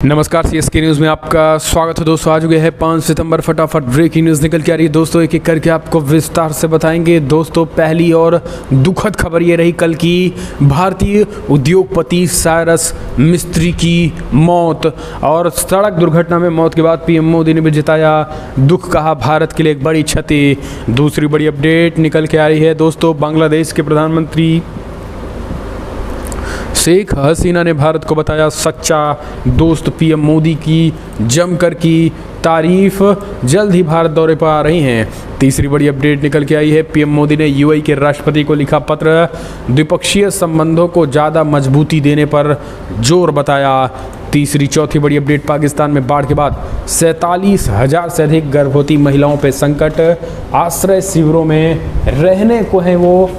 नमस्कार, CSK news में आपका स्वागत है दोस्तों। आज हो गया है 5 सितंबर। फटाफट ब्रेकिंग न्यूज़ निकल के आ रही है दोस्तों, एक एक करके आपको विस्तार से बताएंगे दोस्तों। पहली और दुखद खबर ये रही कल की, भारतीय उद्योगपति साइरस मिस्त्री की मौत। और सड़क दुर्घटना में मौत के बाद पीएम मोदी ने भी जताया दुख, कहा भारत के लिए एक बड़ी क्षति। दूसरी बड़ी अपडेट निकल के आ रही है दोस्तों, बांग्लादेश के प्रधानमंत्री शेख हसीना ने भारत को बताया सच्चा दोस्त। पीएम मोदी की जमकर की तारीफ, जल्द ही भारत दौरे पर आ रही हैं। तीसरी बड़ी अपडेट निकल के आई है, पीएम मोदी ने यूएई के राष्ट्रपति को लिखा पत्र, द्विपक्षीय संबंधों को ज़्यादा मजबूती देने पर जोर बताया। चौथी बड़ी अपडेट, पाकिस्तान में बाढ़ के बाद 47,000 से अधिक गर्भवती महिलाओं पर संकट, आश्रय शिविरों में रहने को है वो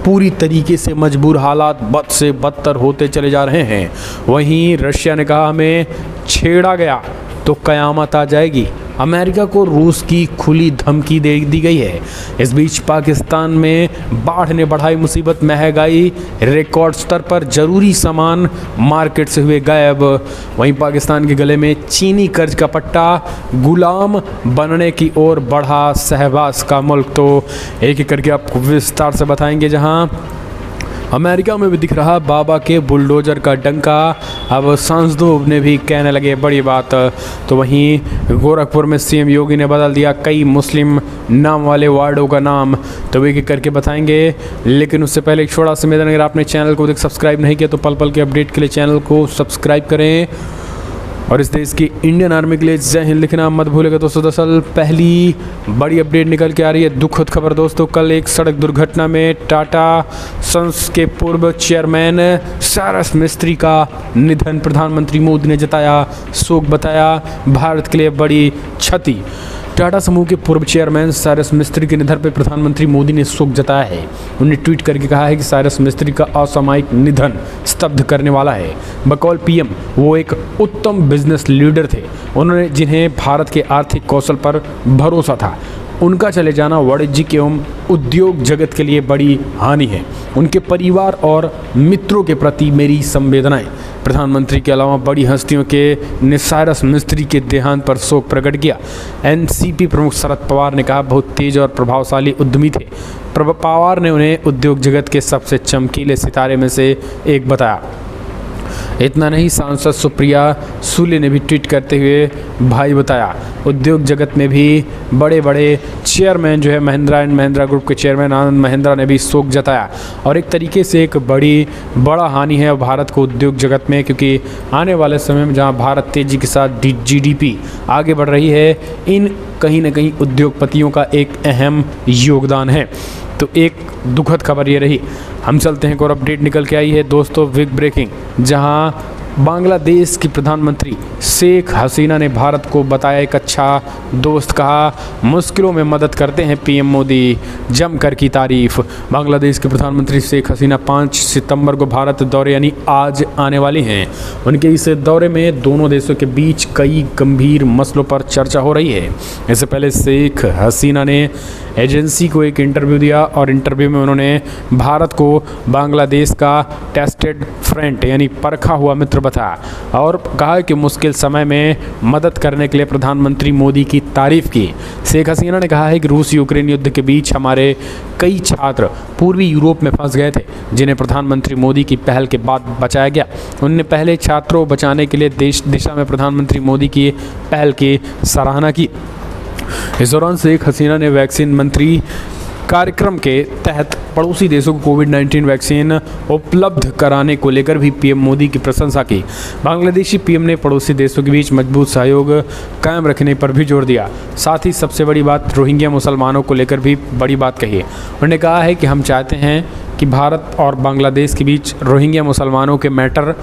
पूरी तरीके से मजबूर, हालात बद से बदतर होते चले जा रहे हैं। वहीं रशिया ने कहा हमें छेड़ा गया तो कयामत आ जाएगी। अमेरिका को रूस की खुली धमकी दे दी गई है। इस बीच पाकिस्तान में बाढ़ ने बढ़ाई मुसीबत, महंगाई रिकॉर्ड स्तर पर, जरूरी सामान मार्केट से हुए गायब। वहीं पाकिस्तान के गले में चीनी कर्ज का पट्टा, गुलाम बनने की ओर बढ़ा शहबाज का मुल्क। तो एक एक करके आपको विस्तार से बताएंगे। जहां अमेरिका में भी दिख रहा बाबा के बुलडोजर का डंका, अब सांसदों ने भी कहने लगे बड़ी बात। तो वहीं गोरखपुर में सीएम योगी ने बदल दिया कई मुस्लिम नाम वाले वार्डों का नाम, तो एक एक करके बताएंगे। लेकिन उससे पहले एक छोटा सा निवेदन, अगर आपने चैनल को सब्सक्राइब नहीं किया तो पल पल के अपडेट के लिए चैनल को सब्सक्राइब करें और इस देश की इंडियन आर्मी के लिए जय हिंद लिखना मत भूलेगा दोस्तों। दरअसल पहली बड़ी अपडेट निकल के आ रही है, दुखद खबर दोस्तों। कल एक सड़क दुर्घटना में टाटा सन्स के पूर्व चेयरमैन साइरस मिस्त्री का निधन, प्रधानमंत्री मोदी ने जताया शोक, बताया भारत के लिए बड़ी क्षति। टाटा समूह के पूर्व चेयरमैन साइरस मिस्त्री के निधन पर प्रधानमंत्री मोदी ने शोक जताया है। उन्होंने ट्वीट करके कहा है कि साइरस मिस्त्री का असामयिक निधन स्तब्ध करने वाला है। बकौल पीएम वो एक उत्तम बिजनेस लीडर थे, उन्होंने जिन्हें भारत के आर्थिक कौशल पर भरोसा था। उनका चले जाना वाणिज्यिक एवं उद्योग जगत के लिए बड़ी हानि है। उनके परिवार और मित्रों के प्रति मेरी संवेदनाएं। प्रधानमंत्री के अलावा बड़ी हस्तियों के ने साइरस मिस्त्री के देहांत पर शोक प्रकट किया। एनसीपी प्रमुख शरद पवार ने कहा बहुत तेज और प्रभावशाली उद्यमी थे। पवार ने उन्हें उद्योग जगत के सबसे चमकीले सितारे में से एक बताया। इतना नहीं, सांसद सुप्रिया सूले ने भी ट्वीट करते हुए भाई बताया। उद्योग जगत में भी बड़े बड़े चेयरमैन जो है महिंद्रा एंड महिंद्रा ग्रुप के चेयरमैन आनंद महिंद्रा ने भी शोक जताया। और एक तरीके से एक बड़ा हानि है भारत को उद्योग जगत में, क्योंकि आने वाले समय में जहां भारत तेज़ी के साथ जीडीपी आगे बढ़ रही है, इन कहीं ना कहीं उद्योगपतियों का एक अहम योगदान है। तो एक दुखद खबर ये रही। हम चलते हैं, एक और अपडेट निकल के आई है दोस्तों, बिग ब्रेकिंग, जहां बांग्लादेश की प्रधानमंत्री शेख हसीना ने भारत को बताया एक अच्छा दोस्त, कहा मुश्किलों में मदद करते हैं पीएम मोदी, जमकर की तारीफ। बांग्लादेश के प्रधानमंत्री शेख हसीना 5 सितंबर को भारत दौरे यानी आज आने वाली हैं। उनके इस दौरे में दोनों देशों के बीच कई गंभीर मसलों पर चर्चा हो रही है। इससे पहले शेख हसीना ने एजेंसी को एक इंटरव्यू दिया और इंटरव्यू में उन्होंने भारत को बांग्लादेश का टेस्टेड फ्रेंड यानी परखा हुआ मित्र बताया और कहा कि मुश्किल समय में मदद करने के लिए प्रधानमंत्री मोदी की तारीफ की। शेख हसीना ने कहा है कि रूस यूक्रेन युद्ध के बीच हमारे कई छात्र पूर्वी यूरोप में फंस गए थे, जिन्हें प्रधानमंत्री मोदी की पहल के बाद बचाया गया। उन्होंने पहले छात्रों बचाने के लिए देश दिशा में प्रधानमंत्री मोदी की पहल की सराहना की। इस दौरान शेख हसीना ने वैक्सीन मंत्री कार्यक्रम के तहत पड़ोसी देशों को कोविड-19 वैक्सीन उपलब्ध कराने को लेकर भी पीएम मोदी की प्रशंसा की। बांग्लादेशी पीएम ने पड़ोसी देशों के बीच मजबूत सहयोग कायम रखने पर भी जोर दिया। साथ ही सबसे बड़ी बात, रोहिंग्या मुसलमानों को लेकर भी बड़ी बात कही। उन्होंने कहा है कि हम चाहते हैं कि भारत और बांग्लादेश के बीच रोहिंग्या मुसलमानों के मैटर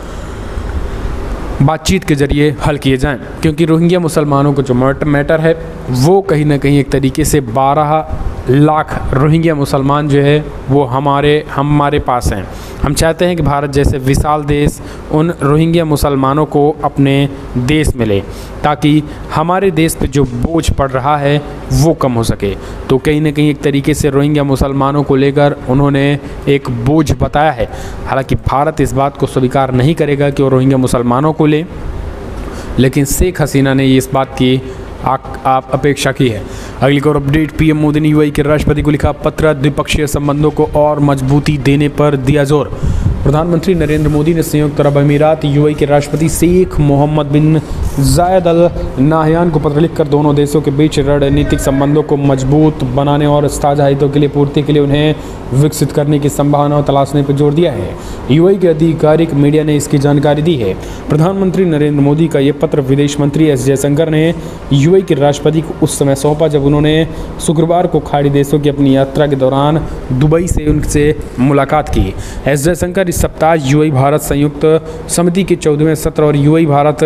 बातचीत के जरिए हल किए जाएं, क्योंकि रोहिंग्या मुसलमानों को जो मैटर है वो कहीं ना कहीं एक तरीके से 12 लाख रोहिंग्या मुसलमान जो है वो हमारे पास हैं। हम चाहते हैं कि भारत जैसे विशाल देश उन रोहिंग्या मुसलमानों को अपने देश में ले, ताकि हमारे देश पे जो बोझ पड़ रहा है वो कम हो सके। तो कहीं ना कहीं एक तरीके से रोहिंग्या मुसलमानों को लेकर उन्होंने एक बोझ बताया है। हालांकि भारत इस बात को स्वीकार नहीं करेगा कि वो रोहिंग्या मुसलमानों को ले, लेकिन शेख हसीना ने इस बात की आप अपेक्षा की है। अगली और अपडेट, पीएम मोदी ने यूएई के राष्ट्रपति को लिखा पत्र, द्विपक्षीय संबंधों को और मजबूती देने पर दिया जोर। प्रधानमंत्री नरेंद्र मोदी ने संयुक्त अरब अमीरात यूएई के राष्ट्रपति शेख मोहम्मद बिन जायद अल नाहयान को पत्र लिखकर दोनों देशों के बीच रणनीतिक संबंधों को मजबूत बनाने और साझा हितों के लिए पूर्ति के लिए उन्हें विकसित करने की संभावनाओं तलाशने पर जोर दिया है। यूएई के आधिकारिक मीडिया ने इसकी जानकारी दी है। प्रधानमंत्री नरेंद्र मोदी का ये पत्र विदेश मंत्री एस जयशंकर ने यूएई के राष्ट्रपति को उस समय सौंपा जब उन्होंने शुक्रवार को खाड़ी देशों की अपनी यात्रा के दौरान दुबई से उनसे मुलाकात की। एस जयशंकर इस सप्ताह यूएई भारत संयुक्त समिति के 14वें सत्र और यूएई भारत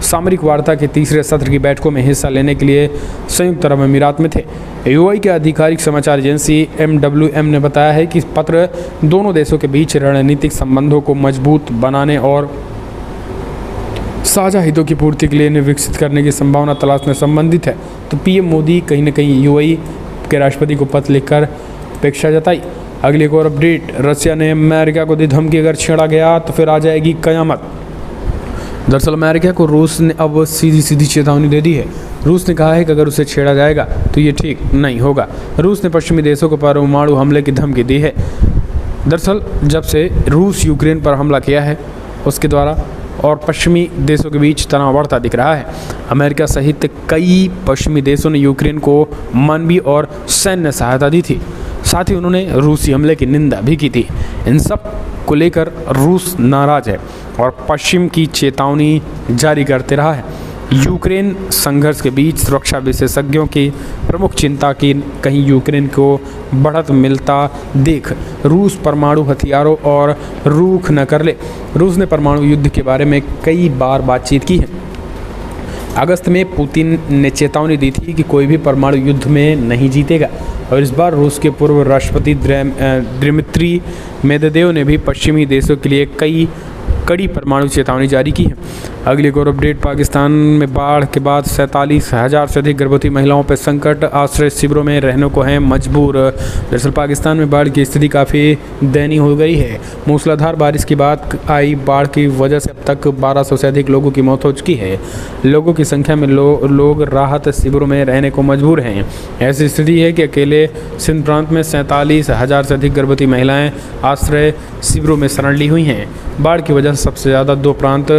सामरिक वार्ता के तीसरे सत्र की बैठकों में हिस्सा लेने के लिए संयुक्त अरब अमीरात में थे। यूएई के आधिकारिक समाचार एजेंसी MWM ने बताया है कि इस पत्र दोनों देशों के बीच रणनीतिक संबंधों को मजबूत बनाने और साझा हितों की पूर्ति के लिए इन्हें विकसित करने की संभावना तलाशने संबंधित है। तो पीएम मोदी कहीं न कहीं यूएई के राष्ट्रपति को पत्र लिखकर अपेक्षा जताई। अगली एक और अपडेट, रशिया ने अमेरिका को दी धमकी, अगर छेड़ा गया तो फिर आ जाएगी कयामत। दरअसल अमेरिका को रूस ने अब सीधी चेतावनी दे दी है। रूस ने कहा है कि अगर उसे छेड़ा जाएगा तो ये ठीक नहीं होगा। रूस ने पश्चिमी देशों को परमाणु हमले की धमकी दी है। दरअसल जब से रूस यूक्रेन पर हमला किया है उसके द्वारा और पश्चिमी देशों के बीच तनाव बढ़ता दिख रहा है। अमेरिका सहित कई पश्चिमी देशों ने यूक्रेन को मानवीय और सैन्य सहायता दी थी। साथ ही उन्होंने रूसी हमले की निंदा भी की थी। इन सब को लेकर रूस नाराज है और पश्चिम की चेतावनी जारी करते रहा है। यूक्रेन संघर्ष के बीच सुरक्षा विशेषज्ञों की प्रमुख चिंता की कहीं यूक्रेन को बढ़त मिलता देख रूस परमाणु हथियारों और रुख न कर ले। रूस ने परमाणु युद्ध के बारे में कई बार बातचीत की है। अगस्त में पुतिन ने चेतावनी दी थी कि कोई भी परमाणु युद्ध में नहीं जीतेगा और इस बार रूस के पूर्व राष्ट्रपति दिमित्री मेदवेदेव ने भी पश्चिमी देशों के लिए कड़ी परमाणु चेतावनी जारी की है। अगली एक और अपडेट, पाकिस्तान में बाढ़ के बाद 47,000 से अधिक गर्भवती महिलाओं पर संकट, आश्रय शिविरों में रहने को हैं मजबूर। दरअसल पाकिस्तान में बाढ़ की स्थिति काफ़ी दयनीय हो गई है। मूसलाधार बारिश के बाद आई बाढ़ की वजह से अब तक 1200 से अधिक लोगों की मौत हो चुकी है। लोगों की संख्या में लोग राहत शिविरों में रहने को मजबूर हैं। ऐसी स्थिति है कि अकेले सिंध प्रांत में 47,000 से अधिक गर्भवती महिलाएँ आश्रय शिविरों में शरण ली हुई हैं। बाढ़ की वजह से सबसे ज़्यादा दो प्रांत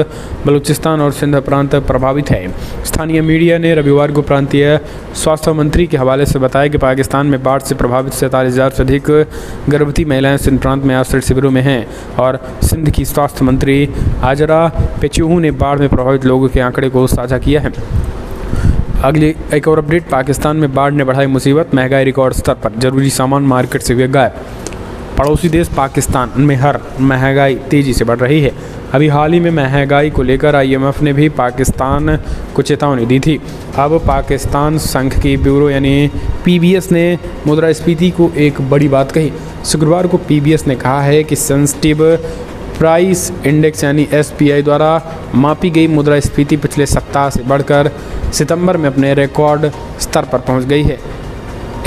बलूचिस्तान और सिंध प्रांत प्रभावित है। स्थानीय मीडिया ने रविवार को प्रांतीय स्वास्थ्य मंत्री के हवाले से बताया कि पाकिस्तान में बाढ़ से प्रभावित 47,000 से अधिक गर्भवती महिलाएं सिंध प्रांत में आश्रय शिविरों में हैं और सिंध की स्वास्थ्य मंत्री हाजरा पेचूहू ने बाढ़ में प्रभावित लोगों के आंकड़े को साझा किया है। अगली एक और अपडेट, पाकिस्तान में बाढ़ ने बढ़ाई मुसीबत, महंगाई रिकॉर्ड स्तर पर, जरूरी सामान मार्केट से गायब। पड़ोसी देश पाकिस्तान में हर महंगाई तेज़ी से बढ़ रही है। अभी हाल ही में महंगाई को लेकर IMF ने भी पाकिस्तान को चेतावनी दी थी। अब पाकिस्तान संघ की ब्यूरो यानी PBS ने मुद्रास्फीति को एक बड़ी बात कही। शुक्रवार को PBS ने कहा है कि सेंसिटिव प्राइस इंडेक्स यानी SPI द्वारा मापी गई मुद्रास्फीति पिछले सप्ताह से बढ़कर सितंबर में अपने रिकॉर्ड स्तर पर पहुंच गई है।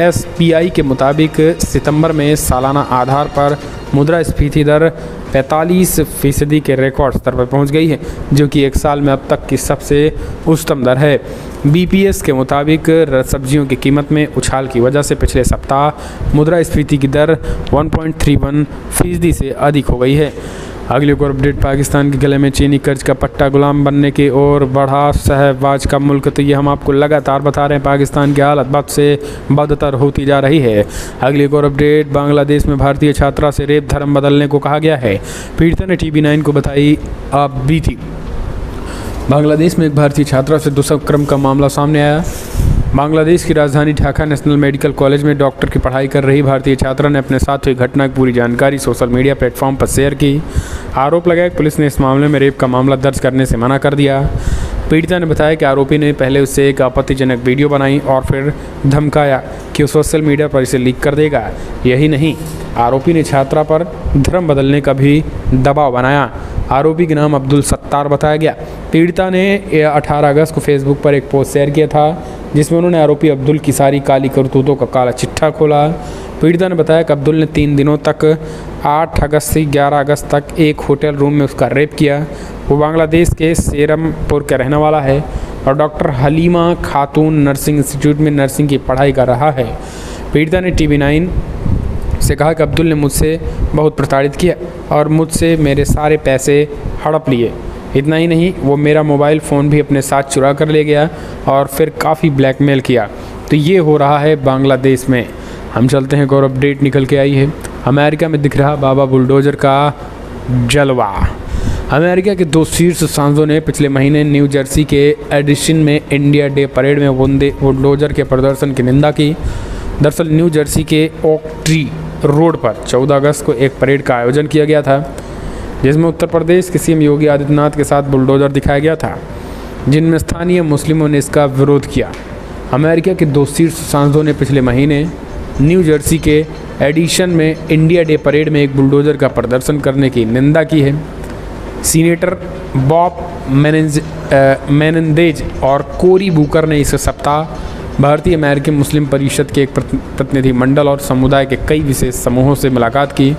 SPI के मुताबिक सितंबर में सालाना आधार पर मुद्रास्फीति दर 45% के रिकॉर्ड स्तर पर पहुंच गई है, जो कि एक साल में अब तक की सबसे उच्चतम दर है। BPS के मुताबिक सब्जियों की कीमत में उछाल की वजह से पिछले सप्ताह मुद्रास्फीति की दर 1.31% से अधिक हो गई है। अगली एक और अपडेट, पाकिस्तान के गले में चीनी कर्ज का पट्टा, गुलाम बनने की ओर बढ़ा शहबाज का मुल्क। तो ये हम आपको लगातार बता रहे हैं, पाकिस्तान की हालत बद से बदतर होती जा रही है। अगली एक और अपडेट, बांग्लादेश में भारतीय छात्रा से रेप, धर्म बदलने को कहा गया है। पीड़िता ने TV9 को बताई आप भी थी। बांग्लादेश में एक भारतीय छात्रा से दुष्कर्म का मामला सामने आया। बांग्लादेश की राजधानी ढाका नेशनल मेडिकल कॉलेज में डॉक्टर की पढ़ाई कर रही भारतीय छात्रा ने अपने साथ हुई घटना की पूरी जानकारी सोशल मीडिया प्लेटफॉर्म पर शेयर की। आरोप लगाया कि पुलिस ने इस मामले में रेप का मामला दर्ज करने से मना कर दिया। पीड़िता ने बताया कि आरोपी ने पहले उससे एक आपत्तिजनक वीडियो बनाई और फिर धमकाया कि वो सोशल मीडिया पर इसे लीक कर देगा। यही नहीं, आरोपी ने छात्रा पर धर्म बदलने का भी दबाव बनाया। आरोपी का नाम अब्दुल सत्तार बताया गया। पीड़िता ने 18 अगस्त को फेसबुक पर एक पोस्ट शेयर किया था जिसमें उन्होंने आरोपी अब्दुल की सारी काली करतूतों का काला चिट्ठा खोला। पीड़िता ने बताया कि अब्दुल ने 3 दिनों तक 8 अगस्त से 11 अगस्त तक एक होटल रूम में उसका रेप किया। वो बांग्लादेश के सेरमपुर का रहने वाला है और डॉक्टर हलीमा खातून नर्सिंग इंस्टीट्यूट में नर्सिंग की पढ़ाई कर रहा है। पीड़िता ने TV9 से कहा कि अब्दुल ने मुझसे बहुत प्रताड़ित किया और मुझसे मेरे सारे पैसे हड़प लिए। इतना ही नहीं, वो मेरा मोबाइल फ़ोन भी अपने साथ चुरा कर ले गया और फिर काफ़ी ब्लैकमेल किया। तो ये हो रहा है बांग्लादेश में। हम चलते हैं, और अपडेट निकल के आई है। अमेरिका में दिख रहा बाबा बुलडोज़र का जलवा। अमेरिका के 2 शीर्ष सांसदों ने पिछले महीने न्यू जर्सी के एडिसन में इंडिया डे परेड में बुलडोज़र के प्रदर्शन की निंदा की। दरअसल न्यू जर्सी के ओक ट्री रोड पर 14 अगस्त को एक परेड का आयोजन किया गया था, जिसमें उत्तर प्रदेश के CM योगी आदित्यनाथ के साथ बुलडोज़र दिखाया गया था, जिनमें स्थानीय मुस्लिमों ने इसका विरोध किया। अमेरिका के 2 शीर्ष सांसदों ने पिछले महीने न्यू जर्सी के एडिसन में इंडिया डे परेड में एक बुलडोज़र का प्रदर्शन करने की निंदा की है। सीनेटर बॉब मेनेंदेज और कोरी बुकर ने इस सप्ताह भारतीय अमेरिकन मुस्लिम परिषद के एक प्रतिनिधि मंडल और समुदाय के कई विशेष समूहों से मुलाकात की,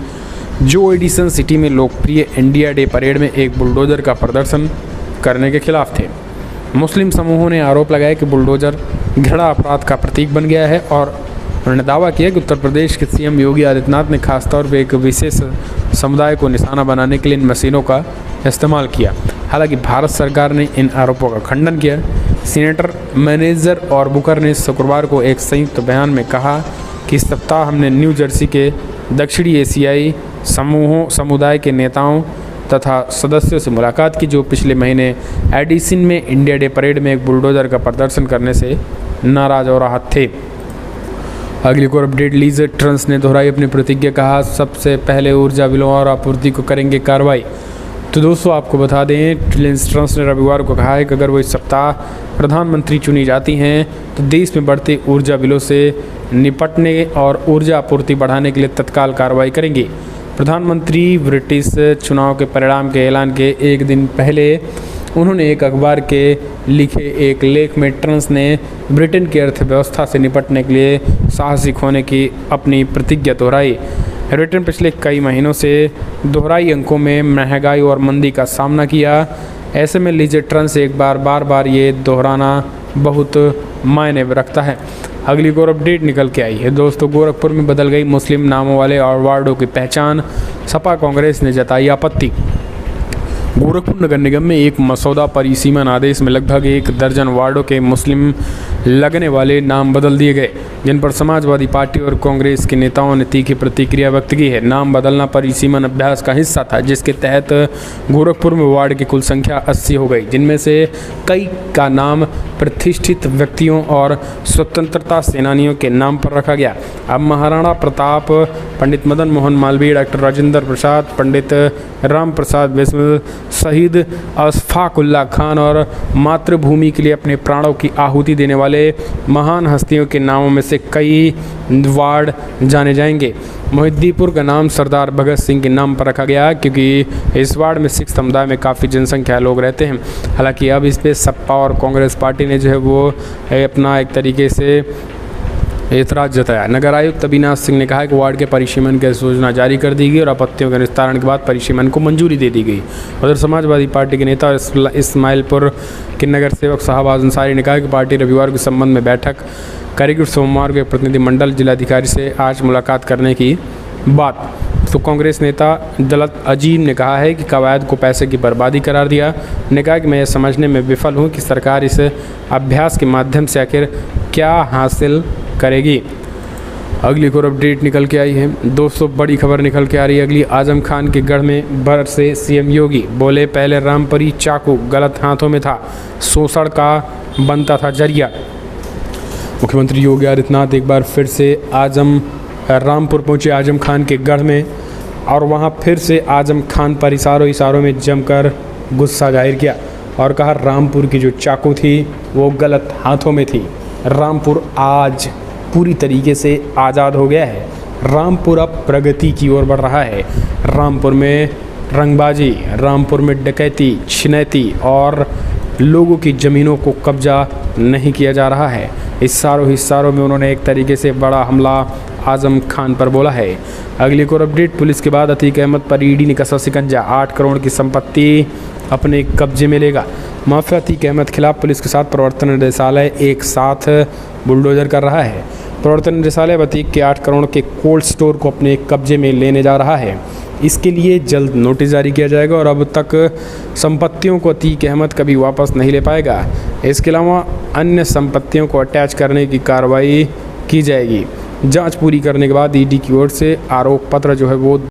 जो एडिसन सिटी में लोकप्रिय इंडिया डे परेड में एक बुलडोज़र का प्रदर्शन करने के खिलाफ थे। मुस्लिम समूहों ने आरोप लगाया कि बुलडोज़र घृणा अपराध का प्रतीक बन गया है और उन्होंने दावा किया कि उत्तर प्रदेश के CM योगी आदित्यनाथ ने खासतौर पर एक विशेष समुदाय को निशाना बनाने के लिए इन मशीनों का इस्तेमाल किया। हालांकि भारत सरकार ने इन आरोपों का खंडन किया। सीनेटर मैनेजर और बुकर ने शुक्रवार को एक संयुक्त बयान में कहा कि इस सप्ताह हमने न्यू जर्सी के दक्षिणी एशियाई समुदाय के नेताओं तथा सदस्यों से मुलाकात की, जो पिछले महीने एडिसन में इंडिया डे परेड में एक बुलडोज़र का प्रदर्शन करने से नाराज और आहत थे। अगली को अपडेट, लीज ट्रंस ने दोहराई अपनी प्रतिज्ञा, कहा सबसे पहले ऊर्जा बिलों और आपूर्ति को करेंगे कार्रवाई। तो दोस्तों आपको बता दें, लिज ट्रंस ने रविवार को कहा है कि अगर वो इस सप्ताह प्रधानमंत्री चुनी जाती हैं तो देश में बढ़ते ऊर्जा बिलों से निपटने और ऊर्जा आपूर्ति बढ़ाने के लिए तत्काल कार्रवाई करेंगी। प्रधानमंत्री ब्रिटिश चुनाव के परिणाम के ऐलान के एक दिन पहले उन्होंने एक अखबार के लिखे एक लेख में ट्रंस ने ब्रिटेन की अर्थव्यवस्था से निपटने के लिए साहसिक होने की अपनी प्रतिज्ञा दोहराई। ब्रिटेन पिछले कई महीनों से दोहराई अंकों में महंगाई और मंदी का सामना किया। ऐसे में लिज ट्रंस एक बार ये दोहराना बहुत मायने रखता है। अगली और अपडेट निकल के आई है दोस्तों, गोरखपुर में बदल गई मुस्लिम नामों वाले और वार्डों की पहचान, सपा कांग्रेस ने जताई आपत्ति। गोरखपुर नगर निगम में एक मसौदा परिसीमन आदेश में लगभग 1 दर्जन वार्डों के मुस्लिम लगने वाले नाम बदल दिए गए, जिन पर समाजवादी पार्टी और कांग्रेस के नेताओं ने तीखी प्रतिक्रिया व्यक्त की है। नाम बदलना परिसीमन अभ्यास का हिस्सा था, जिसके तहत गोरखपुर में वार्ड की कुल संख्या 80 हो गई, जिनमें से कई का नाम प्रतिष्ठित व्यक्तियों और स्वतंत्रता सेनानियों के नाम पर रखा गया। अब महाराणा प्रताप, पंडित मदन मोहन मालवीय, डॉक्टर राजेंद्र प्रसाद, पंडित राम प्रसाद बिस्मिल, शहीद अशफाकुल्ला खान और मातृभूमि के लिए अपने प्राणों की आहुति देने वाले महान हस्तियों के नामों में से कई वार्ड जाने जाएंगे। मोहिद्दीपुर का नाम सरदार भगत सिंह के नाम पर रखा गया, क्योंकि इस वार्ड में सिख समुदाय में काफ़ी जनसंख्या लोग रहते हैं। हालांकि अब इस पर सपा और कांग्रेस पार्टी ने जो है वो अपना एक तरीके से एतराज़ जताया। नगर आयुक्त अविनाश सिंह ने कहा कि वार्ड के परिसीमन की सूचना जारी कर दी गई और आपत्तियों के निस्तारण के बाद परिसीमन को मंजूरी दे दी गई। उधर समाजवादी पार्टी के नेता इस्माइलपुर के नगर सेवक शाहबाज अंसारी ने कहा कि पार्टी रविवार के संबंध में बैठक करेगी। सोमवार को एक प्रतिनिधिमंडल जिलाधिकारी से आज मुलाकात करने की बात। तो कांग्रेस नेता दलत अजीम ने कहा है कि कवायद को पैसे की बर्बादी करार दिया। ने कहा कि मैं यह समझने में विफल हूं कि सरकार इस अभ्यास के माध्यम से आखिर क्या हासिल करेगी। अगली और अपडेट निकल के आई है दोस्तों, बड़ी खबर निकल के आ रही है अगली। आजम खान के गढ़ में भर से CM योगी बोले, पहले रामपुरी चाकू गलत हाथों में था, शोषण का बनता था जरिया। मुख्यमंत्री योगी आदित्यनाथ एक बार फिर से रामपुर पहुंचे आजम खान के गढ़ में, और वहां फिर से आजम खान पर इशारों में जमकर गुस्सा जाहिर किया और कहा रामपुर की जो चाकू थी वो गलत हाथों में थी। रामपुर आज पूरी तरीके से आज़ाद हो गया है। रामपुर अब प्रगति की ओर बढ़ रहा है। रामपुर में रंगबाजी, रामपुर में डकैती, छिनैती और लोगों की ज़मीनों को कब्जा नहीं किया जा रहा है। इस हिस्सारों में उन्होंने एक तरीके से बड़ा हमला आजम खान पर बोला है। अगली और अपडेट, पुलिस के बाद अतीक अहमद पर ED ने कसा शिकंजा, 8 करोड़ की संपत्ति अपने कब्जे में लेगा। माफिया अतीक अहमद खिलाफ पुलिस के साथ प्रवर्तन निदेशालय एक साथ बुलडोजर कर रहा है। प्रवर्तन निदेशालय अतीक के 8 करोड़ के कोल्ड स्टोर को अपने कब्जे में लेने जा रहा है। इसके लिए जल्द नोटिस जारी किया जाएगा और अब तक संपत्तियों को अतीक अहमद कभी वापस नहीं ले पाएगा। इसके अलावा अन्य संपत्तियों को अटैच करने की कार्रवाई की जाएगी। जांच पूरी करने के बाद ईडी की ओर से आरोप पत्र जो है वो